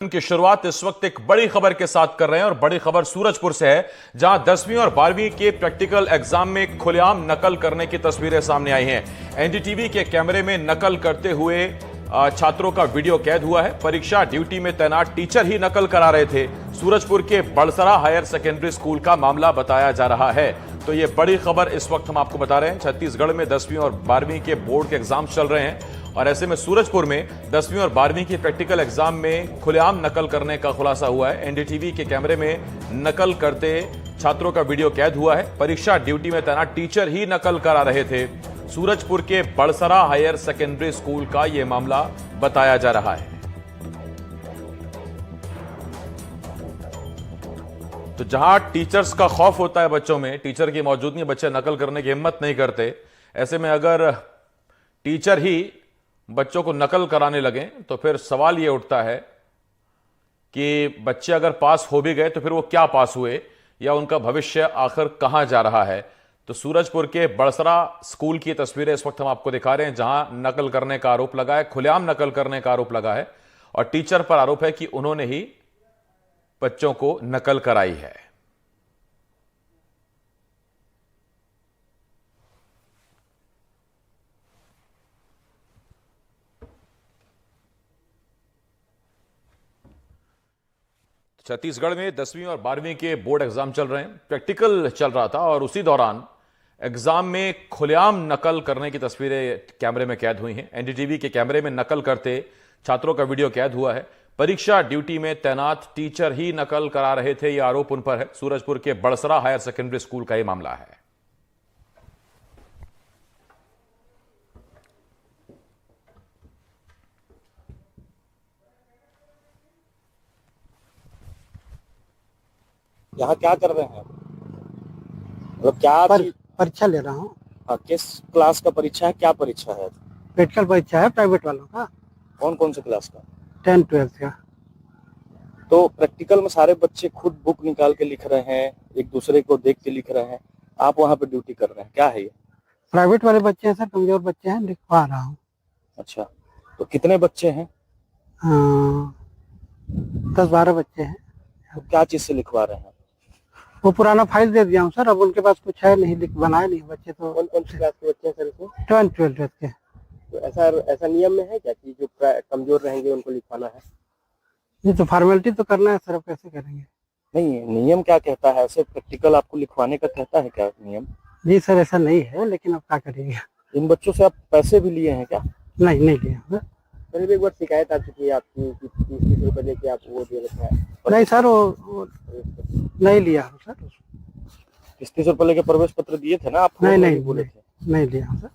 की शुरुआत इस वक्त एक बड़ी खबर के साथ कर रहे हैं और बड़ी खबर सूरजपुर से है, जहां 10वीं और 12वीं के प्रैक्टिकल एग्जाम में खुलेआम नकल करने की तस्वीरें सामने आई हैं। एनडीटीवी के कैमरे में नकल करते हुए छात्रों का वीडियो कैद हुआ है। परीक्षा ड्यूटी में तैनात टीचर ही नकल करा रहे थे। सूरजपुर के बड़सरा हायर सेकेंडरी स्कूल का मामला बताया जा रहा है। तो ये बड़ी खबर इस वक्त हम आपको बता रहे हैं। छत्तीसगढ़ में 10वीं और 12वीं के बोर्ड के एग्जाम चल रहे हैं और ऐसे में सूरजपुर में 10वीं और 12वीं की प्रैक्टिकल एग्जाम में खुलेआम नकल करने का खुलासा हुआ है। एनडीटीवी के कैमरे में नकल करते छात्रों का वीडियो कैद हुआ है। परीक्षा ड्यूटी में तैनात टीचर ही नकल करा रहे थे। सूरजपुर के बड़सरा हायर सेकेंडरी स्कूल का यह मामला बताया जा रहा है। तो जहां टीचर्स का खौफ होता है बच्चों में, टीचर की मौजूदगी में बच्चे नकल करने की हिम्मत नहीं करते, ऐसे में अगर टीचर ही बच्चों को नकल कराने लगे तो फिर सवाल यह उठता है कि बच्चे अगर पास हो भी गए तो फिर वो क्या पास हुए या उनका भविष्य आखिर कहां जा रहा है। तो सूरजपुर के बड़सरा स्कूल की तस्वीरें इस वक्त हम आपको दिखा रहे हैं, जहां नकल करने का आरोप लगा है, खुलेआम नकल करने का आरोप लगा है और टीचर पर आरोप है कि उन्होंने ही बच्चों को नकल कराई है। छत्तीसगढ़ में 10वीं और 12वीं के बोर्ड एग्जाम चल रहे हैं। प्रैक्टिकल चल रहा था और उसी दौरान एग्जाम में खुलेआम नकल करने की तस्वीरें कैमरे में कैद हुई हैं। एनडीटीवी के कैमरे में नकल करते छात्रों का वीडियो कैद हुआ है। परीक्षा ड्यूटी में तैनात टीचर ही नकल करा रहे थे, यह आरोप उन पर है। सूरजपुर के बड़सरा हायर सेकेंडरी स्कूल का यह मामला है। यहाँ क्या कर रहे हैं? मतलब क्या परीक्षा ले रहा हूँ। हाँ, किस क्लास का परीक्षा है? क्या परीक्षा है? प्रैक्टिकल परीक्षा है प्राइवेट वालों का। कौन कौन से क्लास का? 10th 12th का। तो प्रैक्टिकल में सारे बच्चे खुद बुक निकाल के लिख रहे हैं, एक दूसरे को देख के लिख रहे हैं, आप वहाँ पे ड्यूटी कर रहे हैं, क्या है ये? प्राइवेट वाले बच्चे हैं सर, कमजोर बच्चे हैं, लिखवा रहा हूँ। अच्छा, तो कितने बच्चे हैं? 10-12 बच्चे हैं। तो क्या चीज से लिखवा रहे हैं? वो पुराना फाइल दे दिया हूँ सर, अब उनके पास कुछ है नहीं, बनाए नहीं बच्चे। तो कौन कौन सी क्लास के बच्चे हैं सर इसमें? 10th 12th के। तो ऐसा नियम में है क्या कि जो कमजोर रहेंगे उनको लिखवाना है? ये तो फॉर्मेलिटी तो करना है सर, अब कैसे करेंगे? नहीं, नियम क्या कहता है? ऐसे प्रैक्टिकल आपको लिखवाने का कहता है क्या नियम? जी सर, ऐसा नहीं है, लेकिन अब क्या करेंगे। इन बच्चों से आप पैसे भी लिए हैं क्या? नहीं लिया सर। पहले एक बार शिकायत आ चुकी है आपकी कि 30 रुपए लेके आप वो दे रखा है। नहीं सर, वो नहीं लिया हूँ सर। 30 रुपए लेके प्रवेश पत्र दिए थे ना आप? नहीं बोले थे। नहीं लिया हूँ सर।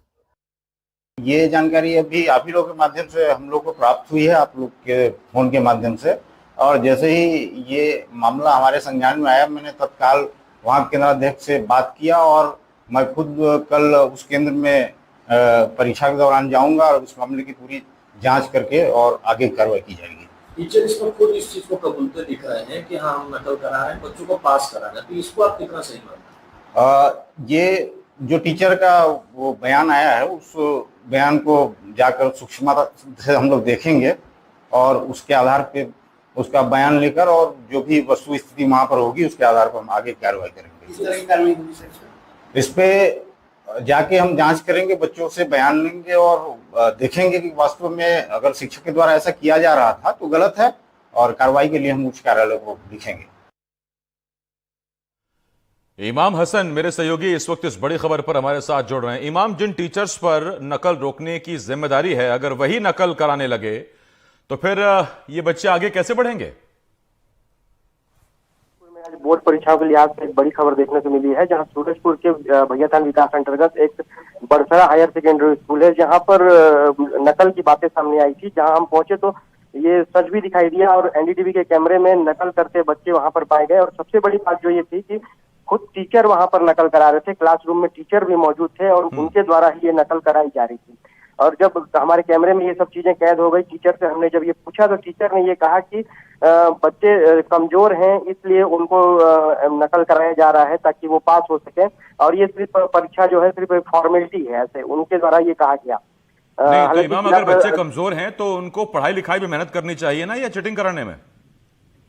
ये जानकारी अभी आप ही लोग के माध्यम से हम लोग को प्राप्त हुई है, आप लोग के फोन के माध्यम से। और जैसे ही ये मामला हमारे संज्ञान में आया, मैंने तत्काल वहाँ केंद्राध्यक्ष से बात किया और मैं खुद कल उस केंद्र में परीक्षा के दौरान जाऊंगा और इस मामले की पूरी जांच करके और आगे कार्रवाई की जाएगी। टीचर इसमें खुद इस चीज को कबूलते दिख रहे हैं कि हाँ हम नकल करा रहे हैं, बच्चों को पास करा रहे हैं, तो इसको आप कितना सही मानते हैं? ये जो टीचर का वो बयान आया है, उस बयान को जाकर सूक्ष्मता से हम लोग देखेंगे और उसके आधार पे उसका बयान लेकर और जो भी वस्तु स्थिति वहां पर होगी उसके आधार पर हम आगे कार्रवाई करेंगे। इस तरह की कार्रवाई होगी सर? इस पे जाके हम जांच करेंगे, बच्चों से बयान लेंगे और देखेंगे कि वास्तव में अगर शिक्षक के द्वारा ऐसा किया जा रहा था तो गलत है और कार्रवाई के लिए हम उच्च कार्यालय को लिखेंगे। इमाम हसन मेरे सहयोगी इस वक्त इस बड़ी खबर पर हमारे साथ जुड़ रहे हैं। इमाम, जिन टीचर्स पर नकल रोकने की जिम्मेदारी है, अगर वही नकल कराने लगे तो फिर ये बच्चे आगे कैसे बढ़ेंगे? बोर्ड परीक्षाओं के लिहाज से एक बड़ी खबर देखने को मिली है, जहां सूरजपुर के भैयाथान विकास अंतर्गत एक बड़सरा हायर सेकेंडरी स्कूल है, जहां पर नकल की बातें सामने आई थी। जहां हम पहुंचे तो ये सच भी दिखाई दिया और एनडीटीवी के कैमरे में नकल करते बच्चे वहां पर पाए गए। और सबसे बड़ी बात जो ये थी कि खुद टीचर वहां पर नकल करा रहे थे, क्लासरूम में टीचर भी मौजूद थे और उनके द्वारा ही ये नकल कराई जा रही थी। और जब हमारे कैमरे में ये सब चीजें कैद हो गई, टीचर से हमने जब ये पूछा तो टीचर ने ये कहा कि बच्चे कमजोर हैं, इसलिए उनको नकल कराया जा रहा है ताकि वो पास हो सके। और ये सिर्फ परीक्षा जो है सिर्फ एक फॉर्मेलिटी है, ऐसे उनके द्वारा ये कहा गया। नहीं तो इमाम, अगर बच्चे कमजोर हैं तो उनको पढ़ाई लिखाई में मेहनत करनी चाहिए ना, या चीटिंग कराने में?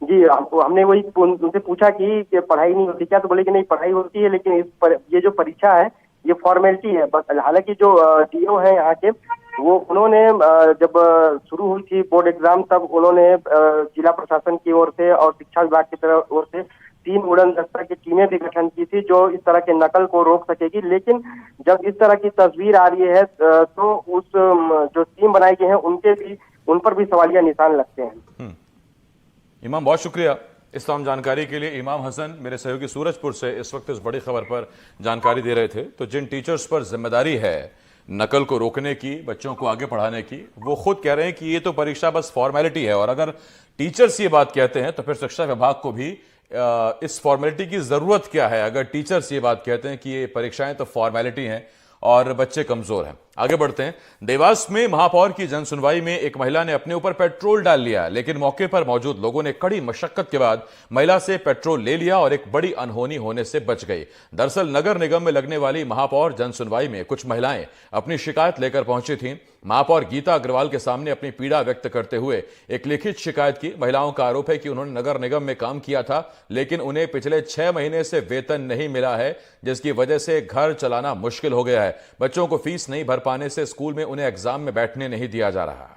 जी, हमने वही उनसे पूछा कि पढ़ाई नहीं होती क्या, तो बोले कि नहीं पढ़ाई होती है, लेकिन ये जो परीक्षा है ये फॉर्मेलिटी है बस। हालांकि जो डीओ है यहाँ के, वो उन्होंने जब शुरू हुई थी बोर्ड एग्जाम, तब उन्होंने जिला प्रशासन की ओर से और शिक्षा विभाग की ओर से 3 उड़न दस्ता की टीमें भी गठन की थी जो इस तरह के नकल को रोक सकेगी। लेकिन जब इस तरह की तस्वीर आ रही है तो उस जो टीम बनाई गई है उन पर भी सवालिया निशान लगते हैं। इमाम, बहुत शुक्रिया इस तमाम जानकारी के लिए। इमाम हसन मेरे सहयोगी सूरजपुर से इस वक्त इस बड़ी खबर पर जानकारी दे रहे थे। तो जिन टीचर्स पर जिम्मेदारी है नकल को रोकने की, बच्चों को आगे पढ़ाने की, वो खुद कह रहे हैं कि ये तो परीक्षा बस फॉर्मेलिटी है, और अगर टीचर्स ये बात कहते हैं तो फिर शिक्षा विभाग को भी इस फॉर्मेलिटी की जरूरत क्या है। अगर टीचर्स ये बात कहते हैं कि ये परीक्षाएं तो फॉर्मेलिटी हैं और बच्चे कमजोर हैं। आगे बढ़ते हैं। देवास में महापौर की जन सुनवाई में एक महिला ने अपने ऊपर पेट्रोल डाल लिया, लेकिन मौके पर मौजूद लोगों ने कड़ी मशक्कत के बाद महिला से पेट्रोल ले लिया और एक बड़ी अनहोनी होने से बच गई। दरअसल नगर निगम में लगने वाली महापौर जन सुनवाई में कुछ महिलाएं अपनी शिकायत लेकर पहुंची थीं। महापौर गीता अग्रवाल के सामने अपनी पीड़ा व्यक्त करते हुए एक लिखित शिकायत की। महिलाओं का आरोप है कि उन्होंने नगर निगम में काम किया था, लेकिन उन्हें पिछले 6 महीने से वेतन नहीं मिला है, जिसकी वजह से घर चलाना मुश्किल हो गया है। बच्चों को फीस नहीं भर पाने से स्कूल में उन्हें एग्जाम में बैठने नहीं दिया जा रहा।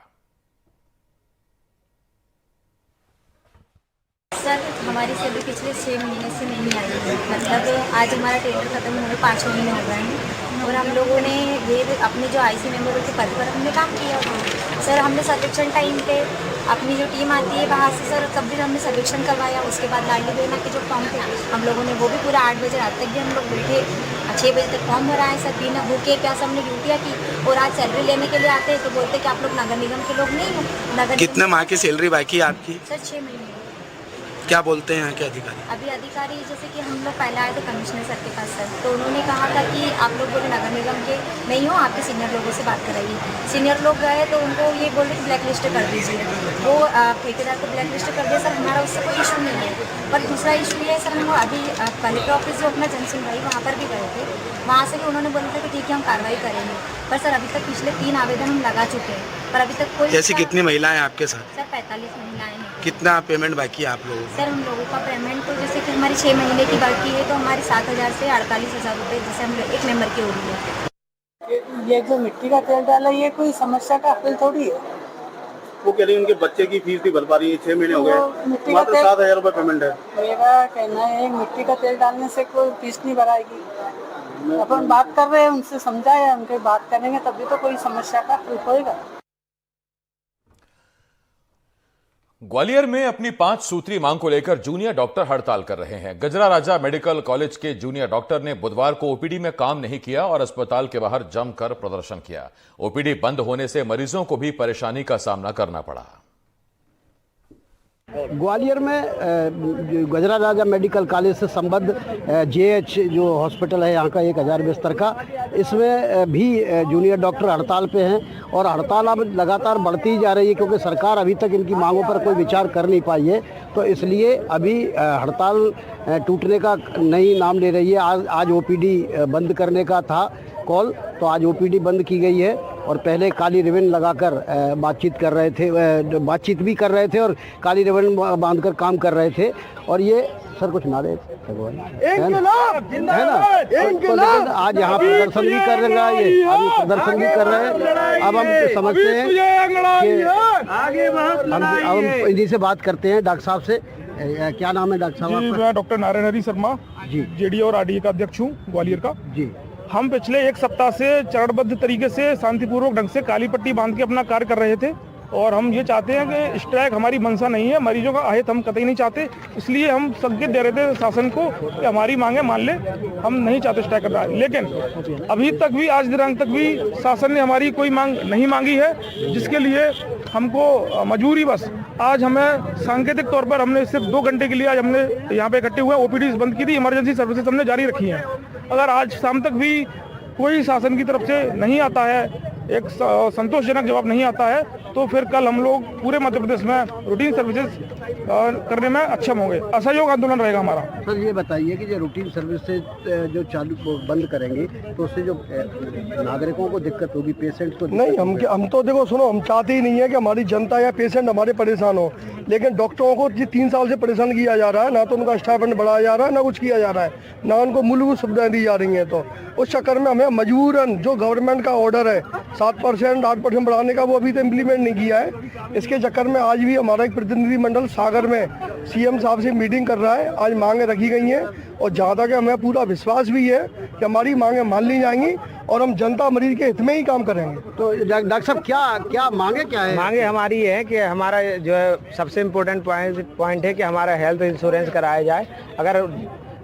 सर, हमारी सैलरी पिछले 6 महीने से नहीं आई है। मतलब आज हमारा टेंडर खत्म हुए 5 महीने हो गए हैं और हम लोगों ने ये अपने जो आईसी मेंबरों के पद पर हमने काम किया था। सर, हमने सर्वेक्षण टाइम पे अपनी जो टीम आती है बाहर से, सर तब भी हमने सर्वेक्षण करवाया। उसके बाद लाडली बहना के जो फॉर्म थे हम लोगों ने वो भी पूरा 8 बजे रात तक भी हम लोग बैठे, 6 बजे तक फॉर्म भरा है। सर बिना भूखे प्यास हमने ड्यूटियाँ की और आज सैलरी लेने के लिए आते हैं तो बोलते कि आप लोग नगर निगम के लोग नहीं हो। नगर कितने माह की सैलरी बाकी है आपकी? सर 6 महीने। क्या बोलते हैं यहाँ के अधिकारी? अभी अधिकारी जैसे कि हम लोग पहले आए थे कमिश्नर सर के पास सर, तो उन्होंने कहा था कि आप लोग बोले नगर निगम के नहीं हो, आपके सीनियर लोगों से बात कराइए। सीनियर लोग गए तो उनको ये बोले कि ब्लैक लिस्ट कर दीजिए। वो ठेकेदार को ब्लैक लिस्ट कर दिया। सर हमारा उससे कोई इशू नहीं है, पर दूसरा इशू ये है सर, हम अभी कलेक्टर ऑफिस जो अपना जन सुनवाई वहाँ पर भी गए थे, वहाँ से भी उन्होंने बोला था कि ठीक है हम कार्रवाई करेंगे। पर सर अभी तक पिछले 3 आवेदन हम लगा चुके हैं, पर अभी तक कोई। जैसे कितनी महिलाएं आपके साथ? सर 45 महिलाएं हैं। कितना पेमेंट बाकी है आप लोगों को? सर हम लोगों का पेमेंट तो जैसे कि हमारी 6 महीने की बाकी है, तो हमारी 7,000 से 48,000 रुपये जैसे हम एक मेंबर की हो रही है। ये जो मिट्टी का तेल डाला ये कोई समस्या का हल थोड़ी है। वो कह रही है उनके बच्चे की फीस नहीं भर पा रही है, 6 महीने हो गए, मात्र 7,000 रुपये पेमेंट है। मेरा कहना है मिट्टी का तेल डालने से कोई फीस नहीं भराएगी। अपन बात कर रहे हैं, उनसे समझाया, उनके बात करेंगे तभी तो कोई समस्या का हल होएगा। ग्वालियर में अपनी 5 सूत्री मांग को लेकर जूनियर डॉक्टर हड़ताल कर रहे हैं। गजरा राजा मेडिकल कॉलेज के जूनियर डॉक्टर ने बुधवार को ओपीडी में काम नहीं किया और अस्पताल के बाहर जमकर प्रदर्शन किया। ओपीडी बंद होने से मरीजों को भी परेशानी का सामना करना पड़ा। ग्वालियर में गजरा राजा मेडिकल कॉलेज से संबद्ध जेएच जो हॉस्पिटल है यहाँ का 1000 बिस्तर का, इसमें भी जूनियर डॉक्टर हड़ताल पे हैं और हड़ताल अब लगातार बढ़ती जा रही है क्योंकि सरकार अभी तक इनकी मांगों पर कोई विचार कर नहीं पाई है। तो इसलिए अभी हड़ताल टूटने का नहीं नाम ले रही है। आज ओपीडी बंद करने का था कॉल, तो आज ओपीडी बंद की गई है और पहले काली रिबन लगाकर बातचीत कर रहे थे, बातचीत भी कर रहे थे और काली रिबन बांधकर काम कर रहे थे। और ये सर कुछ नारे है ना, आज यहाँ प्रदर्शन भी कर रहे हैं, ये अभी प्रदर्शन भी कर रहे हैं। अब हम समझते हैं कि हम इन्हीं से बात करते हैं। डॉक्टर साहब से, क्या नाम है डॉक्टर साहब? मैं डॉक्टर नारायण हरी शर्मा जी, जेडी और आरडीए का अध्यक्ष हूँ ग्वालियर का जी। हम पिछले 1 सप्ताह से चरणबद्ध तरीके से शांतिपूर्वक ढंग से काली पट्टी बांध के अपना कार्य कर रहे थे और हम ये चाहते हैं कि स्ट्राइक हमारी मंशा नहीं है, मरीजों का आहित हम कतई नहीं चाहते। इसलिए हम संकेत दे रहे थे शासन को कि हमारी मांगे मान ले, हम नहीं चाहते स्ट्राइक करना है। लेकिन अभी तक भी, आज दिनांक तक भी शासन ने हमारी कोई मांग नहीं मांगी है, जिसके लिए हमको मजबूरी बस आज हमें सांकेतिक तौर पर हमने सिर्फ 2 घंटे के लिए आज हमने यहाँ पे इकट्ठे हुए ओपीडी बंद की थी, इमरजेंसी सर्विसेज हमने जारी रखी हैं। अगर आज शाम तक भी कोई शासन की तरफ से नहीं आता है एक संतोषजनक जवाब नहीं आता है तो फिर कल हम लोग पूरे मध्य प्रदेश में रूटीन सर्विसेज करने में अक्षम होंगे। असहयोग आंदोलन रहेगा हमारा। सर ये बताइए कि जो रूटीन सर्विसेज जो चालू बंद करेंगे तो उससे जो नागरिकों को दिक्कत होगी, पेशेंट्स को नहीं, हम तो देखो सुनो, हम चाहते ही नहीं है कि हमारी जनता या पेशेंट हमारे परेशान हो, लेकिन डॉक्टरों को ये 3 साल से परेशान किया जा रहा है। ना तो उनका स्टाइपेंड बढ़ाया जा रहा है, ना कुछ किया जा रहा है, ना उनको मूलभूत सुविधाएं दी जा रही हैं। तो उस चक्कर में हमें मजबूरन जो गवर्नमेंट का ऑर्डर है 7% 8% बढ़ाने का, वो अभी तो इम्प्लीमेंट नहीं किया है। इसके चक्कर में आज भी हमारा एक प्रतिनिधिमंडल सागर में सीएम साहब से मीटिंग कर रहा है। आज मांगे रखी गई हैं और जहाँ तक हमें पूरा विश्वास भी है कि हमारी मांगे मान ली जाएंगी और हम जनता मरीज के हित में ही काम करेंगे। तो डॉक्टर साहब क्या मांगे क्या है? मांगे हमारी है कि हमारा जो है सबसे इम्पोर्टेंट पॉइंट है कि हमारा हेल्थ इंश्योरेंस कराया जाए। अगर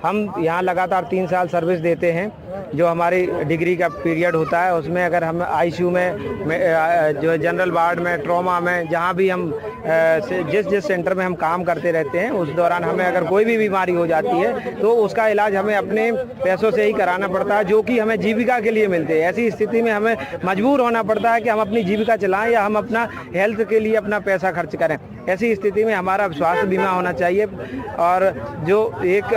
हम यहाँ लगातार 3 साल सर्विस देते हैं, जो हमारी डिग्री का पीरियड होता है, उसमें अगर हम आईसीयू में जो जनरल वार्ड में, ट्रॉमा में, जहाँ भी हम जिस सेंटर में हम काम करते रहते हैं, उस दौरान हमें अगर कोई भी बीमारी हो जाती है तो उसका इलाज हमें अपने पैसों से ही कराना पड़ता है, जो कि हमें जीविका के लिए मिलते हैं। ऐसी स्थिति में हमें मजबूर होना पड़ता है कि हम अपनी जीविका चलाएं या हम अपना हेल्थ के लिए अपना पैसा खर्च करें। ऐसी स्थिति में हमारा स्वास्थ्य बीमा होना चाहिए और जो एक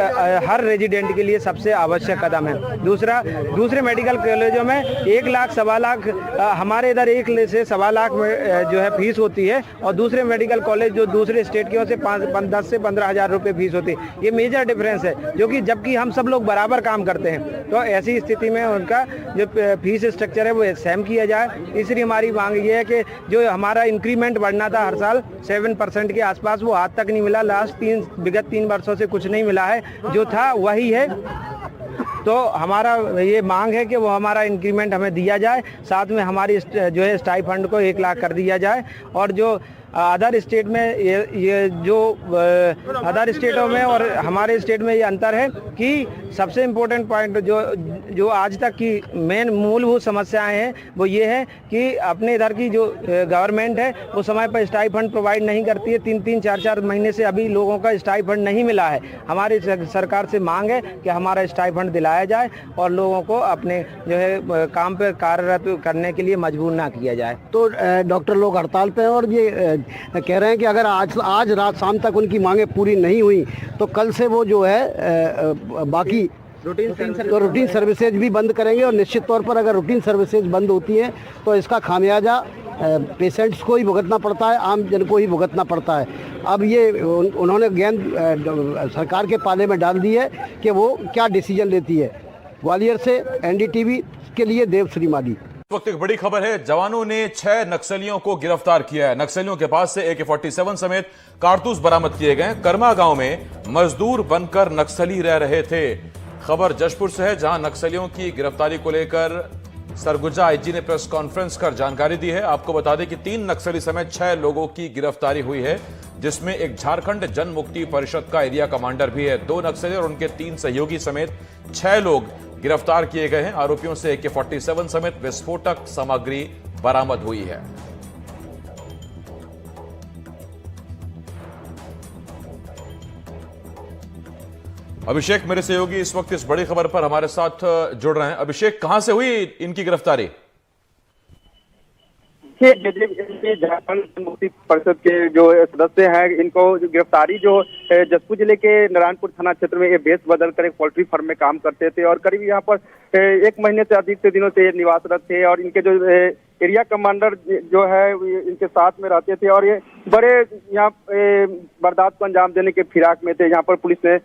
हर रेजिडेंट के लिए सबसे आवश्यक कदम है। दूसरे मेडिकल कॉलेजों में 1 लाख 1.25 लाख, हमारे इधर 1 से 1.25 लाख में जो है फीस होती है और दूसरे मेडिकल कॉलेज जो दूसरे स्टेट के, से 10 से 15 हज़ार रुपये फीस होती है। ये मेजर डिफरेंस है, जो कि जबकि हम सब लोग बराबर काम करते हैं। तो ऐसी स्थिति में उनका जो फीस स्ट्रक्चर है वो सेम किया जाए। तीसरी हमारी मांग ये है कि जो हमारा इंक्रीमेंट बढ़ना था हर साल 7% के आसपास, वो आज तक नहीं मिला। विगत 3 वर्षों से कुछ नहीं मिला है, जो था वही है। तो हमारा ये मांग है कि वो हमारा इंक्रीमेंट हमें दिया जाए, साथ में हमारी जो है स्टाइपेंड को 1 लाख कर दिया जाए। और जो अदर स्टेट में ये जो अदर स्टेटों में और हमारे स्टेट में ये अंतर है कि सबसे इम्पोर्टेंट पॉइंट जो आज तक की मेन मूलभूत समस्याएं हैं वो ये है कि अपने इधर की जो गवर्नमेंट है वो समय पर स्टाइपेंड प्रोवाइड नहीं करती है। 3-3 4-4 महीने से अभी लोगों का स्टाइपेंड नहीं मिला है। हमारी सरकार से मांग है कि हमारा स्टाइपेंड दिलाया जाए और लोगों को अपने जो है काम पर कार्यरत करने के लिए मजबूर ना किया जाए। तो डॉक्टर लोग हड़ताल पे हैं और ये कह रहे हैं कि अगर आज रात शाम तक उनकी मांगे पूरी नहीं हुई तो कल से वो जो है बाकी रूटीन सर्विसेज भी बंद करेंगे। और निश्चित तौर पर अगर रूटीन सर्विसेज बंद होती हैं तो इसका खामियाजा पेशेंट्स को ही भुगतना पड़ता है, आम जन को ही भुगतना पड़ता है। अब ये उन्होंने गेंद सरकार के पाले में डाल दी है कि वो क्या डिसीजन लेती है। ग्वालियर से एनडीटीवी के लिए देवश्री माली। इस वक्त एक बड़ी खबर है, जवानों ने 6 नक्सलियों को गिरफ्तार किया है। नक्सलियों के पास से AK-47 समेत कारतूस बरामद किए गए। कर्मा गांव में मजदूर बनकर नक्सली रह रहे थे। खबर जशपुर से है, जहां नक्सलियों की गिरफ्तारी को लेकर सरगुजा आईजी ने प्रेस कॉन्फ्रेंस कर जानकारी दी है। आपको बता दें कि 3 नक्सली समेत 6 लोगों की गिरफ्तारी हुई है, जिसमें एक झारखंड जन मुक्ति परिषद का एरिया कमांडर भी है। 2 नक्सली और उनके 3 सहयोगी समेत 6 लोग गिरफ्तार किए गए हैं। आरोपियों से AK-47 समेत विस्फोटक सामग्री बरामद हुई है। अभिषेक मेरे सहयोगी इस वक्त इस बड़ी खबर पर हमारे साथ जुड़ रहे हैं। अभिषेक, कहां से हुई इनकी गिरफ्तारी? झारखंड मुक्ति परिषद के जो सदस्य हैं, इनको गिरफ्तारी जो जशपुर जिले के नारायणपुर थाना क्षेत्र में ये बेस बदल कर एक पोल्ट्री फार्म में काम करते थे और करीब यहाँ पर 1 महीने से अधिक से दिनों से निवासरत थे। और इनके जो एरिया कमांडर जो है इनके साथ में रहते थे और ये बड़े यहाँ वारदात को अंजाम देने के फिराक में थे। यहाँ पर पुलिस ने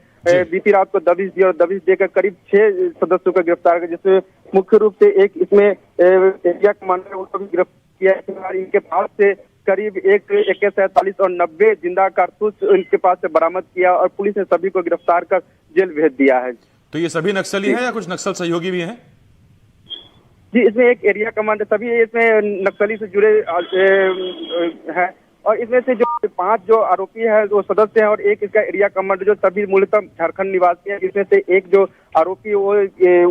बीती रात को दबिश दी और दबिश देकर करीब 6 सदस्यों को गिरफ्तार किया, जिसमें मुख्य रूप से एक इसमें एरिया कमांडर उनको भी गिरफ्तार किया। इनके पास से करीब एक AK-47 और 90 जिंदा कारतूस इनके पास से बरामद किया और पुलिस ने सभी को गिरफ्तार कर जेल भेज दिया है। तो ये सभी नक्सली हैं या कुछ नक्सल सहयोगी भी हैं? जी, इसमें एक एरिया कमांडर, सभी इसमें नक्सली से जुड़े हैं और इसमें से जो 5 जो आरोपी है वो सदस्य हैं और एक इसका एरिया कमांडर जो सभी मूलतः झारखंड निवासी है। इसमें से एक जो आरोपी वो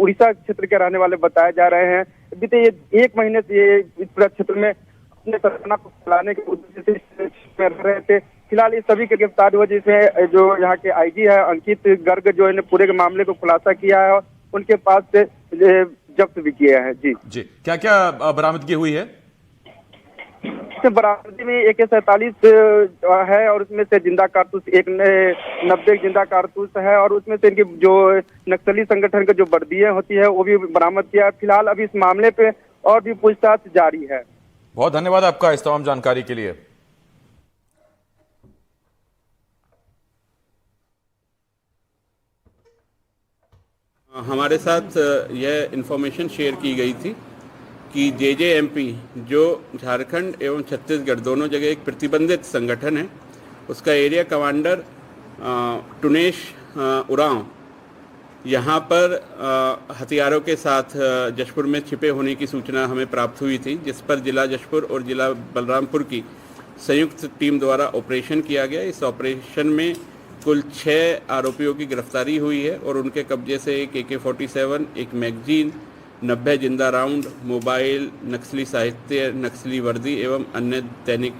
उड़ीसा क्षेत्र के रहने वाले बताए जा रहे हैं। बीते 1 महीने से ये इस पूरा क्षेत्र में अपने सरगना को फैलाने के उद्देश्य से रह रहे थे। फिलहाल इस सभी की गिरफ्तारी हुई, जिसमें जो यहाँ के आईजी है अंकित गर्ग जो इन्हें पूरे के मामले को खुलासा किया है और उनके पास से जब्त भी किया है। जी जी, क्या क्या बरामदगी हुई है? बरामदगी में AK-47 है और उसमें से जिंदा कारतूस 90 जिंदा कारतूस है और उसमें से इनकी जो नक्सली संगठन की जो वर्दियां होती है वो भी बरामद किया है। फिलहाल अभी इस मामले पे और भी पूछताछ जारी है। बहुत धन्यवाद आपका इस तमाम जानकारी के लिए। हमारे साथ यह इंफॉर्मेशन शेयर की गई थी कि JJMP जो झारखंड एवं छत्तीसगढ़ दोनों जगह एक प्रतिबंधित संगठन है, उसका एरिया कमांडर टुनेश उरांव यहाँ पर हथियारों के साथ जशपुर में छिपे होने की सूचना हमें प्राप्त हुई थी, जिस पर जिला जशपुर और जिला बलरामपुर की संयुक्त टीम द्वारा ऑपरेशन किया गया। इस ऑपरेशन में कुल 6 आरोपियों की गिरफ्तारी हुई है और उनके कब्जे से एक AK-47, एक मैगजीन, 90 जिंदा राउंड, मोबाइल, नक्सली साहित्य, नक्सली वर्दी एवं अन्य दैनिक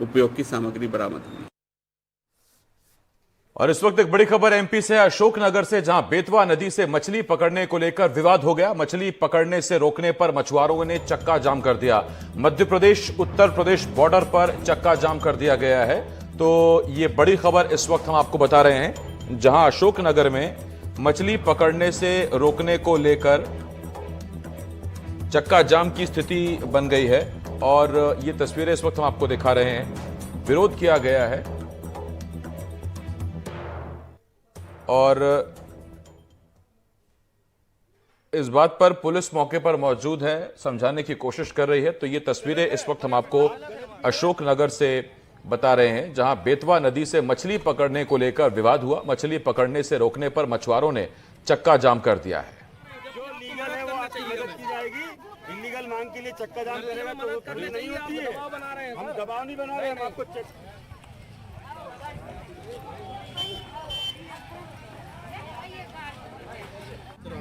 उपयोग की सामग्री बरामद हुई। और इस वक्त एक बड़ी खबर MP से, अशोकनगर से, जहां बेतवा नदी से मछली पकड़ने को लेकर विवाद हो गया। मछली पकड़ने से रोकने पर मछुआरों ने चक्का जाम कर दिया। मध्य प्रदेश उत्तर प्रदेश बॉर्डर पर चक्का जाम कर दिया गया है। तो ये बड़ी खबर इस वक्त हम आपको बता रहे हैं, जहां अशोकनगर में मछली पकड़ने से रोकने को लेकर चक्का जाम की स्थिति बन गई है और ये तस्वीरें इस वक्त हम आपको दिखा रहे हैं। विरोध किया गया है और इस बात पर पुलिस मौके पर मौजूद है, समझाने की कोशिश कर रही है। तो ये तस्वीरें इस वक्त हम आपको अशोकनगर से बता रहे हैं, जहां बेतवा नदी से मछली पकड़ने को लेकर विवाद हुआ। मछली पकड़ने से रोकने पर मछुआरों ने चक्का जाम कर दिया है। जो लीगल है वो आपकी मदद की जाएगी, इलीगल मांग के लिए चक्का जाम करेगा तो वो करनी नहीं होती है। हम दबाव नहीं बना रहे हैं, हम आपको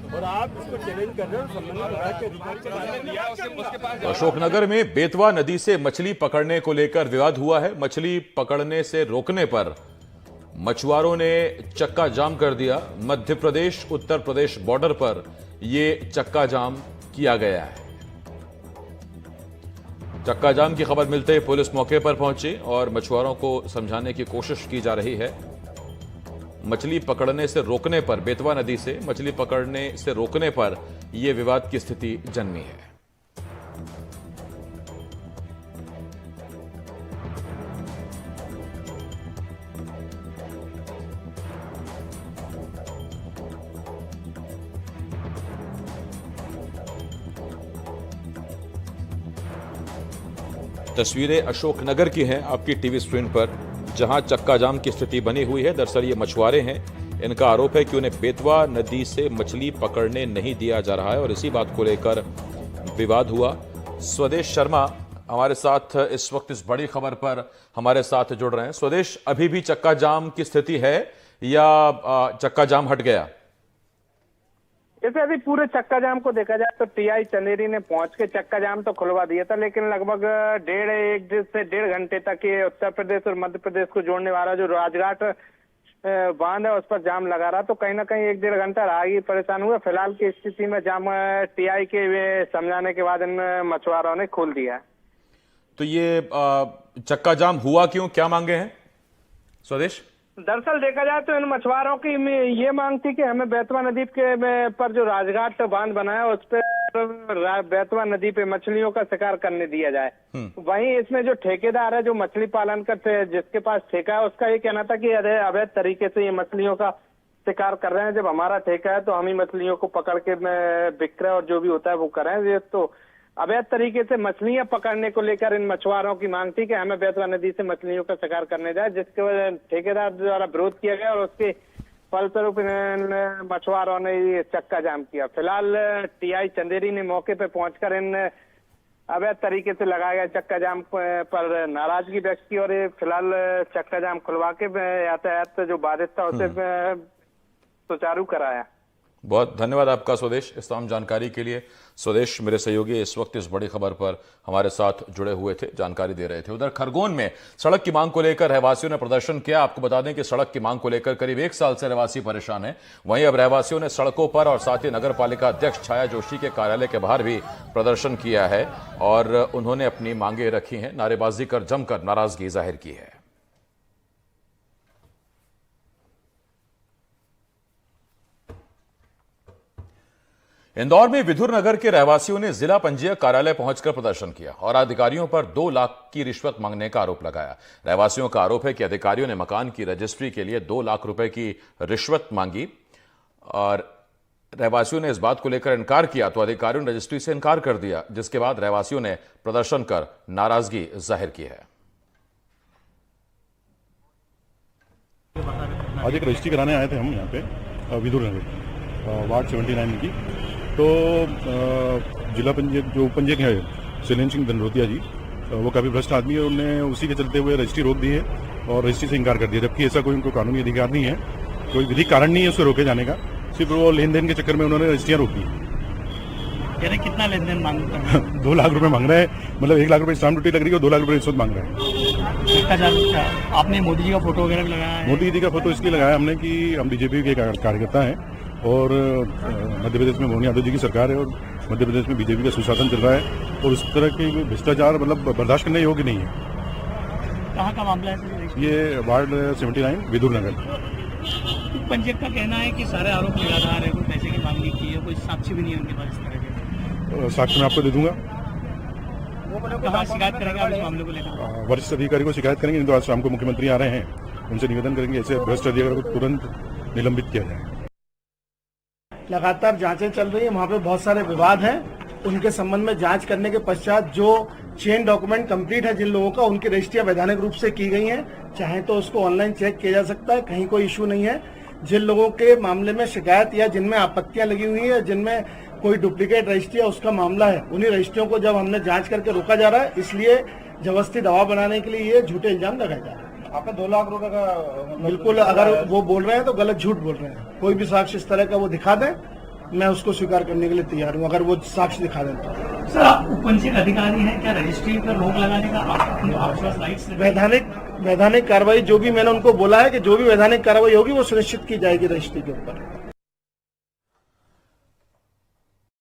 और आप इसको चैलेंज कर रहे हो। संबंधित विभाग के अधिकारी अशोकनगर में बेतवा नदी से मछली पकड़ने को लेकर विवाद हुआ है। मछली पकड़ने से रोकने पर मछुआरों ने चक्का जाम कर दिया। मध्य प्रदेश उत्तर प्रदेश बॉर्डर पर यह चक्का जाम किया गया है। चक्का जाम की खबर मिलते ही पुलिस मौके पर पहुंची और मछुआरों को समझाने की कोशिश की जा रही है। मछली पकड़ने से रोकने पर, बेतवा नदी से मछली पकड़ने से रोकने पर यह विवाद की स्थिति जन्मी है। तस्वीरें अशोकनगर की हैं आपकी टीवी स्क्रीन पर, जहां चक्का जाम की स्थिति बनी हुई है। दरअसल ये मछुआरे हैं, इनका आरोप है कि उन्हें बेतवा नदी से मछली पकड़ने नहीं दिया जा रहा है और इसी बात को लेकर विवाद हुआ। स्वदेश शर्मा हमारे साथ इस वक्त इस बड़ी खबर पर हमारे साथ जुड़ रहे हैं। स्वदेश, अभी भी चक्का जाम की स्थिति है या चक्का जाम हट गया? जैसे अभी पूरे चक्का जाम को देखा जाए तो TI चंदेरी ने पहुंच के चक्का जाम तो खुलवा दिया था, लेकिन लगभग 1.5 घंटे तक ये उत्तर प्रदेश और मध्य प्रदेश को जोड़ने वाला जो राजघाट बांध है उस पर जाम लगा रहा। तो कहीं ना कहीं 1-1.5 घंटा राहगीर परेशान हुए। फिलहाल की स्थिति में जाम TI के समझाने के बाद इन मछुआरों ने खोल दिया है। तो ये चक्का जाम हुआ क्यों, क्या मांगे हैं स्वदेश? दरअसल देखा जाए तो इन मछुआरों की ये मांग थी कि हमें बेतवा नदी के पर जो राजघाट बांध बनाया उस पर बेतवा नदी पे मछलियों का शिकार करने दिया जाए। वहीं इसमें जो ठेकेदार है, जो मछली पालन करते जिसके पास ठेका है, उसका ये कहना था कि अवैध तरीके से ये मछलियों का शिकार कर रहे हैं। जब हमारा ठेका है तो हम ही मछलियों को पकड़ के विक्रय और जो भी होता है वो करें। तो अवैध तरीके से मछलियां पकड़ने को लेकर इन मछुआरों की मांग थी कि हमें बेतवा नदी से मछलियों का शिकार करने जाए, जिसके वजह ठेकेदार द्वारा विरोध किया गया और उसके फलस्वरूप मछुआरों ने ये चक्का जाम किया। फिलहाल TI चंदेरी ने मौके पर पहुंचकर इन अवैध तरीके से लगाए गए चक्का जाम पर नाराजगी व्यक्त की और ये फिलहाल चक्का जाम खुलवा के यातायात जो बाधित था उसे सुचारू कराया। बहुत धन्यवाद आपका स्वदेश, इस तमाम जानकारी के लिए। स्वदेश मेरे सहयोगी इस वक्त इस बड़ी खबर पर हमारे साथ जुड़े हुए थे, जानकारी दे रहे थे। उधर खरगोन में सड़क की मांग को लेकर रहवासियों ने प्रदर्शन किया। आपको बता दें कि सड़क की मांग को लेकर करीब 1 साल से रहवासी परेशान है। वहीं अब रहवासियों ने सड़कों पर और साथ ही नगर पालिका अध्यक्ष छाया जोशी के कार्यालय के बाहर भी प्रदर्शन किया है और उन्होंने अपनी मांगे रखी हैं, नारेबाजी कर जमकर नाराजगी जाहिर की है। इंदौर में विधुर नगर के रहवासियों ने जिला पंजीयक कार्यालय पहुंचकर प्रदर्शन किया और अधिकारियों पर 2 लाख की रिश्वत मांगने का आरोप लगाया। रहवासियों का आरोप है कि अधिकारियों ने मकान की रजिस्ट्री के लिए 2 लाख रुपए की रिश्वत मांगी और रहवासियों ने इस बात को लेकर इनकार किया तो अधिकारियों ने रजिस्ट्री से इनकार कर दिया, जिसके बाद रहवासियों ने प्रदर्शन कर नाराजगी जाहिर की है। आज एक रजिस्ट्री कराने आए थे हम यहाँ पे विधुर नगर वार्ड 79 की। तो जिला पंजीयक जो उपंजीयक है शैलेंद्र सिंह धनरोतिया जी, वो काफ़ी भ्रष्ट आदमी है। उन्होंने उसी के चलते हुए रजिस्ट्री रोक दी है और रजिस्ट्री से इनकार कर दिया, जबकि ऐसा कोई उनको कानूनी अधिकार नहीं है, कोई विधिक कारण नहीं है उसको रोके जाने का। सिर्फ वो लेन देन के चक्कर में उन्होंने रजिस्ट्रियाँ रोक दी। यानी कितना लेन देन मांगते हैं? 2 लाख रुपए मांग रहे हैं, मतलब 1 लाख रुपए स्टाम्प ड्यूटी लग रही है और 2 लाख रुपए रिश्वत मांग रहे हैं। आपने मोदी जी का फोटो वगैरह भी लगाया है? मोदी जी का फोटो इसलिए लगाया हमने कि हम बीजेपी के कार्यकर्ता हैं और मध्य प्रदेश में मोहन यादव जी की सरकार है और मध्य प्रदेश में बीजेपी का सुशासन चल रहा है और उस तरह के भ्रष्टाचार मतलब बर्दाश्त करने योग्य नहीं है। कहाँ का मामला है? ये वार्ड 79 विधुर नगर। पंजीयक का कहना है कि सारे आरोप निराधार है, कोई पैसे की मांग नहीं की है, कोई साक्षी भी नहीं है उनके पास इस तरह के। साक्ष्य मैं आपको दे दूंगा। कहाँ शिकायत करेंगे आप इस मामले को लेकर? वरिष्ठ अधिकारी को शिकायत करेंगे, तो आज शाम को मुख्यमंत्री आ रहे हैं, उनसे निवेदन करेंगे ऐसे भ्रष्ट अधिकारी को तुरंत निलंबित किया जाए। लगातार जांचें चल रही है, वहाँ पे बहुत सारे विवाद हैं। उनके संबंध में जांच करने के पश्चात जो चेन डॉक्यूमेंट कंप्लीट है जिन लोगों का, उनकी रजिस्ट्रियां वैधानिक रूप से की गई हैं, चाहे तो उसको ऑनलाइन चेक किया जा सकता है, कहीं कोई इशू नहीं है। जिन लोगों के मामले में शिकायत या जिनमें आपत्तियां लगी हुई है, जिनमें कोई डुप्लीकेट रजिस्ट्री है उसका मामला है, उन्हीं रजिस्ट्रियों को जब हमने जांच करके रोका जा रहा है, इसलिए जबरदस्ती दबाव बनाने के लिए ये झूठे इल्जाम लगाए जा रहे हैं। आपने 2 लाख रुपए का बिल्कुल, अगर वो बोल रहे हैं तो गलत झूठ बोल रहे हैं। कोई भी साक्ष्य इस तरह का वो दिखा दें, मैं उसको स्वीकार करने के लिए तैयार हूँ, अगर वो साक्ष्य दिखा दें तो। सर, आप उपंजीयक अधिकारी हैं, क्या रजिस्ट्री पर रोक लगाने का आपके राइट्स? वैधानिक कार्रवाई जो भी मैंने उनको बोला है कि जो भी वैधानिक कार्रवाई होगी वो सुनिश्चित की जाएगी रजिस्ट्री के ऊपर।